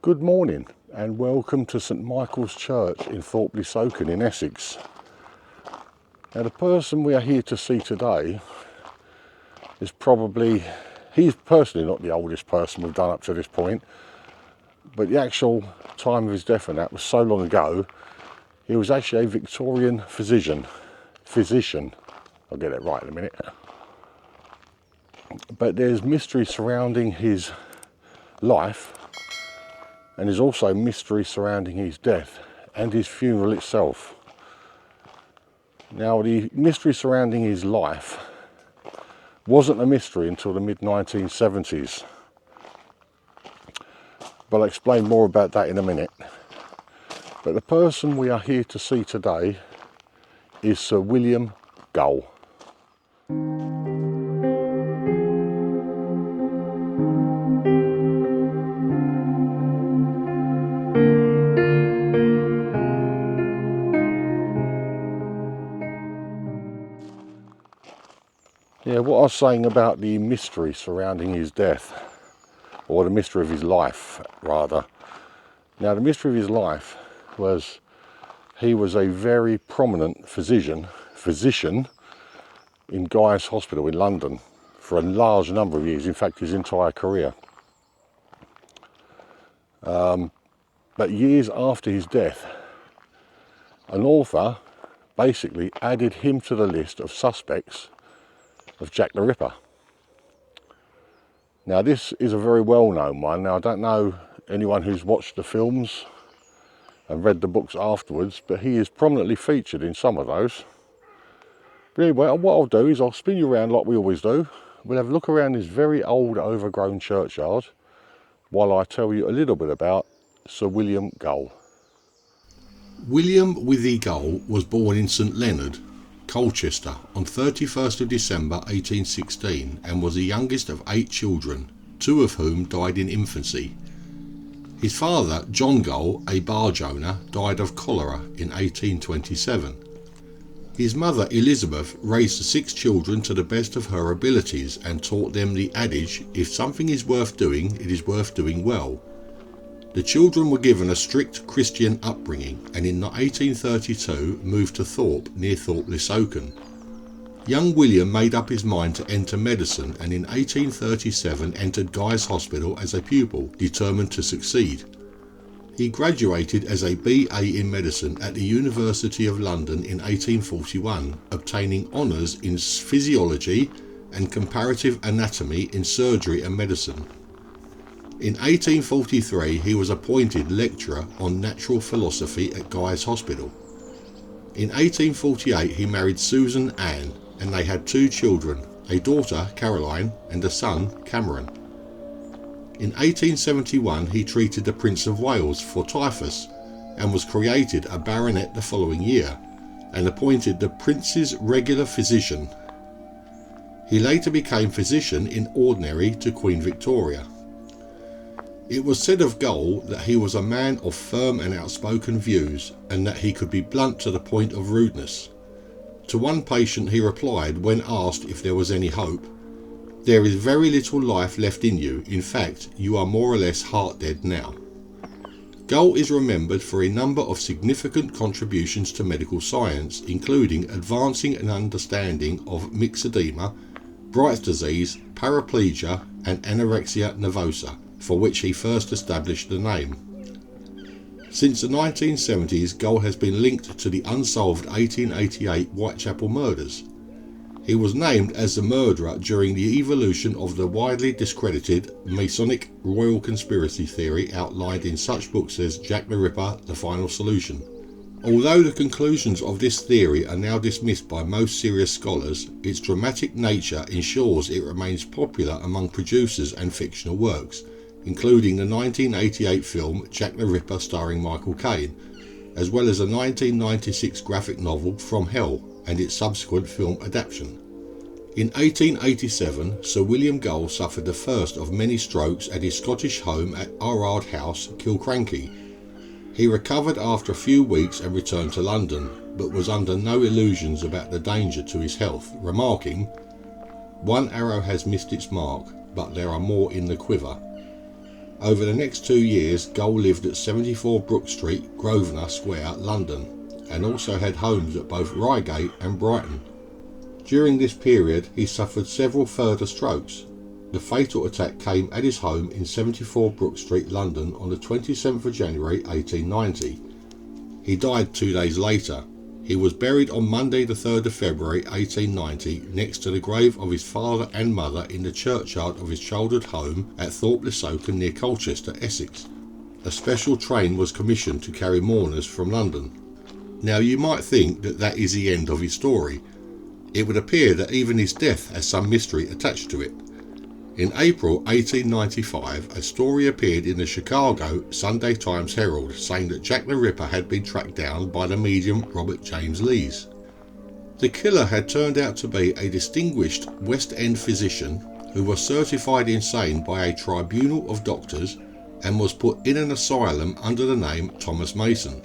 Good morning and welcome to St Michael's Church in Thorpe-le-Soken in Essex. Now the person we are here to see today is he's personally not the oldest person we've done up to this point, but the actual time of his death and that was so long ago. He was actually a Victorian physician, I'll get it right in a minute. But there's mystery surrounding his life, and there's also mystery surrounding his death and his funeral itself. Now, the mystery surrounding his life wasn't a mystery until the mid-1970s, but I'll explain more about that in a minute. But the person we are here to see today is Sir William Gull. Yeah, what I was saying about the mystery surrounding his death, or the mystery of his life, rather. Now, the mystery of his life was he was a very prominent physician in Guy's Hospital in London for a large number of years, in fact, his entire career. But years after his death, an author basically added him to the list of suspects of Jack the Ripper. Now, this is a very well-known one. Now, I don't know anyone who's watched the films and read the books afterwards, but he is prominently featured in some of those. But anyway, what I'll do is I'll spin you around like we always do. We'll have a look around this very old, overgrown churchyard while I tell you a little bit about Sir William Gull. William Withy Gull was born in St Leonard, Colchester, on 31st of December 1816 and was the youngest of 8 children, 2 of whom died in infancy. His father, John Gull, a barge owner, died of cholera in 1827. His mother, Elizabeth, raised the 6 children to the best of her abilities and taught them the adage, if something is worth doing, it is worth doing well. The children were given a strict Christian upbringing and in 1832 moved to Thorpe near Thorpe-le-Soken. Young William made up his mind to enter medicine and in 1837 entered Guy's Hospital as a pupil, determined to succeed. He graduated as a BA in medicine at the University of London in 1841, obtaining honours in physiology and comparative anatomy in surgery and medicine. In 1843 he was appointed lecturer on natural philosophy at Guy's Hospital. In 1848 he married Susan Ann and they had 2 children, a daughter Caroline and a son Cameron. In 1871 he treated the Prince of Wales for typhus and was created a baronet the following year and appointed the Prince's regular physician. He later became physician in ordinary to Queen Victoria. It was said of Gull that he was a man of firm and outspoken views and that he could be blunt to the point of rudeness. To one patient he replied when asked if there was any hope, "There is very little life left in you, in fact you are more or less heart dead now." Gull is remembered for a number of significant contributions to medical science, including advancing an understanding of myxedema, Bright's disease, paraplegia and anorexia nervosa, for which he first established the name. Since the 1970s, Gull has been linked to the unsolved 1888 Whitechapel murders. He was named as the murderer during the evolution of the widely discredited Masonic royal conspiracy theory outlined in such books as Jack the Ripper, The Final Solution. Although the conclusions of this theory are now dismissed by most serious scholars, its dramatic nature ensures it remains popular among producers and fictional works, including the 1988 film Jack the Ripper starring Michael Caine, as well as a 1996 graphic novel From Hell and its subsequent film adaptation. In 1887, Sir William Gull suffered the first of many strokes at his Scottish home at Arrard House, Kilcrankie. He recovered after a few weeks and returned to London, but was under no illusions about the danger to his health, remarking, "One arrow has missed its mark, but there are more in the quiver." Over the next 2 years, Gull lived at 74 Brook Street, Grosvenor Square, London, and also had homes at both Reigate and Brighton. During this period, he suffered several further strokes. The fatal attack came at his home in 74 Brook Street, London on the 27th of January 1890. He died 2 days later. He was buried on Monday the 3rd of February 1890 next to the grave of his father and mother in the churchyard of his childhood home at Thorpe-le-Soken near Colchester, Essex. A special train was commissioned to carry mourners from London. Now you might think that that is the end of his story. It would appear that even his death has some mystery attached to it. In April 1895, a story appeared in the Chicago Sunday Times Herald saying that Jack the Ripper had been tracked down by the medium Robert James Lees. The killer had turned out to be a distinguished West End physician who was certified insane by a tribunal of doctors and was put in an asylum under the name Thomas Mason.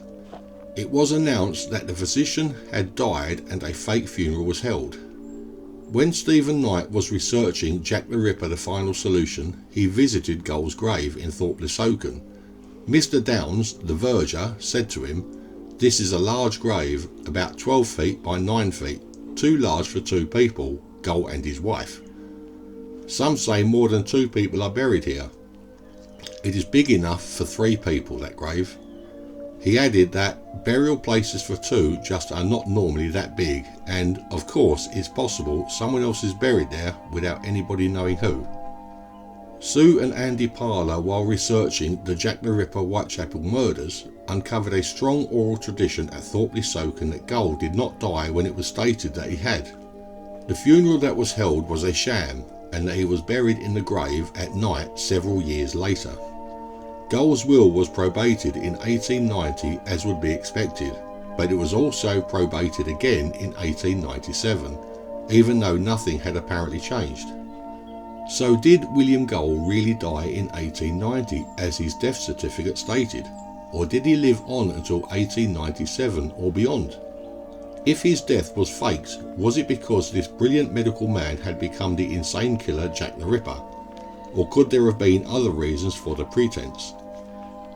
It was announced that the physician had died and a fake funeral was held. When Stephen Knight was researching Jack the Ripper: The Final Solution, he visited Gull's grave in Thorpe-le-Soken. Mr. Downs, the verger, said to him, "This is a large grave, about 12 feet by 9 feet, too large for 2 people, Gull and his wife. Some say more than 2 people are buried here. It is big enough for 3 people, that grave." He added that burial places for 2 just are not normally that big, and of course it's possible someone else is buried there without anybody knowing who. Sue and Andy Parler, while researching the Jack the Ripper Whitechapel murders, uncovered a strong oral tradition at Thorpe-le-Soken that Gull did not die when it was stated that he had. The funeral that was held was a sham, and that he was buried in the grave at night several years later. Gull's will was probated in 1890 as would be expected, but it was also probated again in 1897, even though nothing had apparently changed. So did William Gull really die in 1890 as his death certificate stated, or did he live on until 1897 or beyond? If his death was faked, was it because this brilliant medical man had become the insane killer Jack the Ripper? Or could there have been other reasons for the pretense?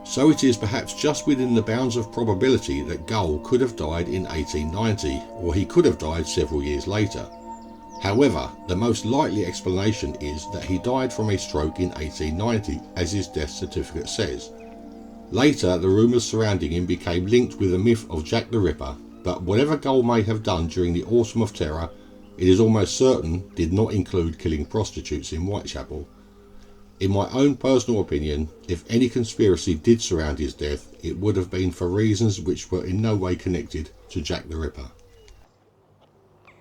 So it is perhaps just within the bounds of probability that Gull could have died in 1890, or he could have died several years later. However, the most likely explanation is that he died from a stroke in 1890, as his death certificate says. Later, the rumours surrounding him became linked with the myth of Jack the Ripper, but whatever Gull may have done during the Autumn of Terror, it is almost certain did not include killing prostitutes in Whitechapel. In my own personal opinion, if any conspiracy did surround his death, it would have been for reasons which were in no way connected to Jack the Ripper.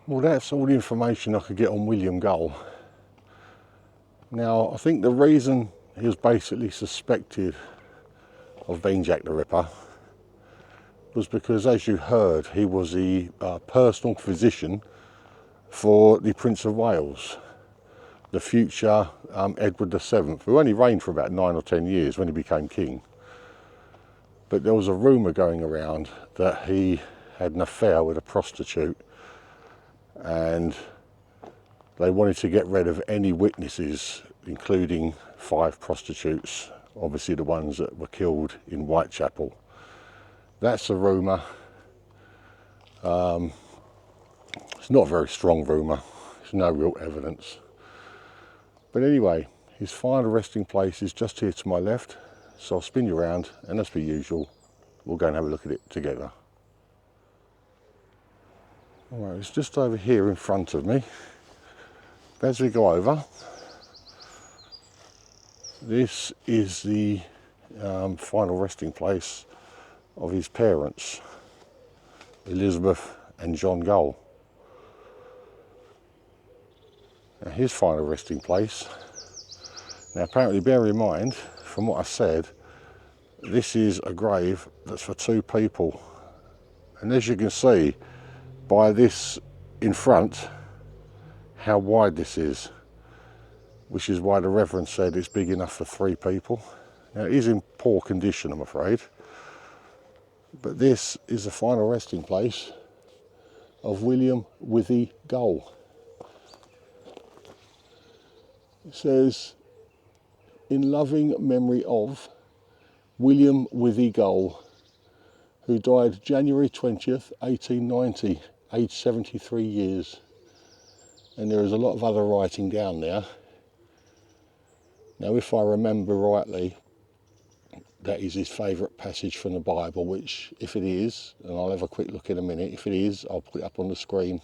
Well, that's all the information I could get on William Gull. Now, I think the reason he was basically suspected of being Jack the Ripper was because, as you heard, he was the personal physician for the Prince of Wales, the future Edward VII, who only reigned for about 9 or 10 years when he became king. But there was a rumour going around that he had an affair with a prostitute, and they wanted to get rid of any witnesses, including 5 prostitutes, obviously the ones that were killed in Whitechapel. That's a rumour. It's not a very strong rumour. There's no real evidence. But anyway, his final resting place is just here to my left, so I'll spin you around, and as per usual, we'll go and have a look at it together. Alright, it's just over here in front of me. As we go over, this is the final resting place of his parents, Elizabeth and John Gull. Now, his final resting place. Now, apparently, bear in mind, from what I said, this is a grave that's for 2 people. And as you can see by this in front, how wide this is, which is why the Reverend said it's big enough for 3 people. Now, it is in poor condition, I'm afraid. But this is the final resting place of William Withy Gull. It says in loving memory of William Withy Gull, who died January 20th, 1890, aged 73 years. And there is a lot of other writing down there. Now, if I remember rightly, that is his favourite passage from the Bible, which, if it is, and I'll have a quick look in a minute, if it is, I'll put it up on the screen.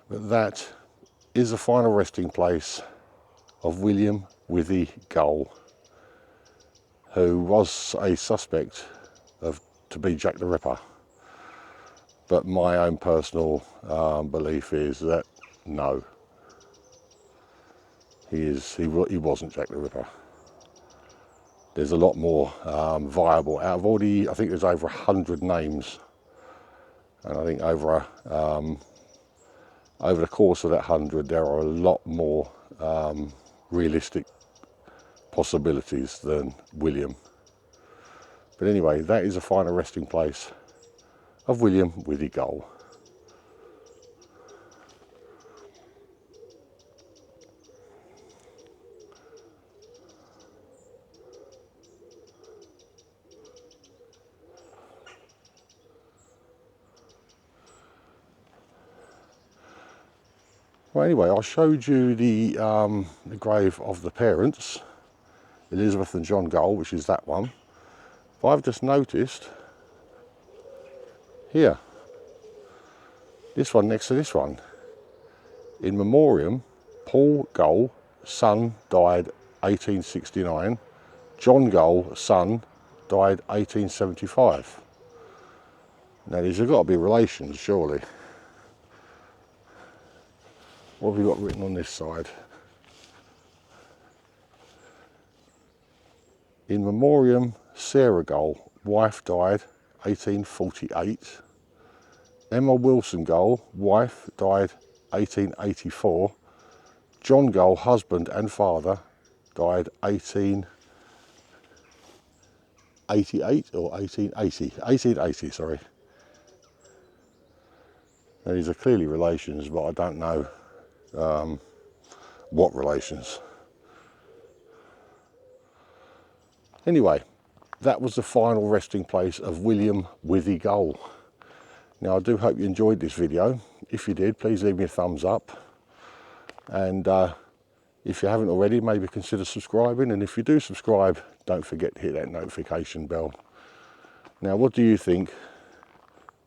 But that is the final resting place of William Withy Gull, who was a suspect to be Jack the Ripper. But my own personal belief is that no, he wasn't Jack the Ripper. There's a lot more viable. Out of all the, I think there's over 100 names, and I think over the course of that 100, there are a lot more realistic possibilities than William. But anyway, that is the final resting place of William Withy Gull. Well, anyway, I showed you the grave of the parents, Elizabeth and John Gull, which is that one. But I've just noticed here, this one next to this one, in memoriam, Paul Gull, son, died 1869. John Gull, son, died 1875. Now these have got to be relations, surely. What have we got written on this side? In memoriam, Sarah Gull, wife, died 1848. Emma Wilson Gull, wife, died 1884. John Gull, husband and father, died 1888 or 1880? 1880, sorry. Now, these are clearly relations, but I don't know what relations. Anyway, that was the final resting place of William Withy Gull. Now, I do hope you enjoyed this video. If you did, please leave me a thumbs up. And if you haven't already, maybe consider subscribing. And if you do subscribe, don't forget to hit that notification bell. Now, what do you think?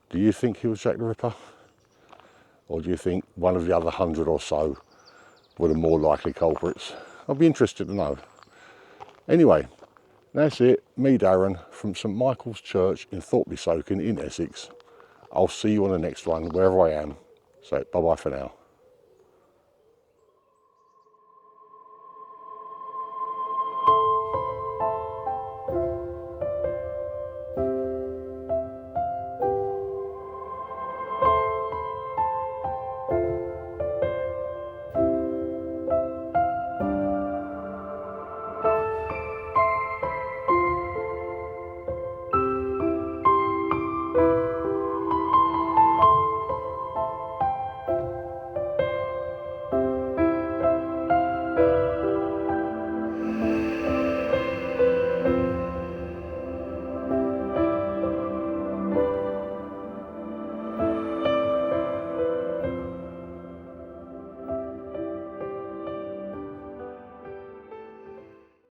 Do you think he was Jack the Ripper? Or do you think one of the other 100 or so were the more likely culprits? I'd be interested to know. Anyway, that's it. Me, Darren, from St Michael's Church in Thorpe-le-Soken in Essex. I'll see you on the next one, wherever I am. So, bye-bye for now.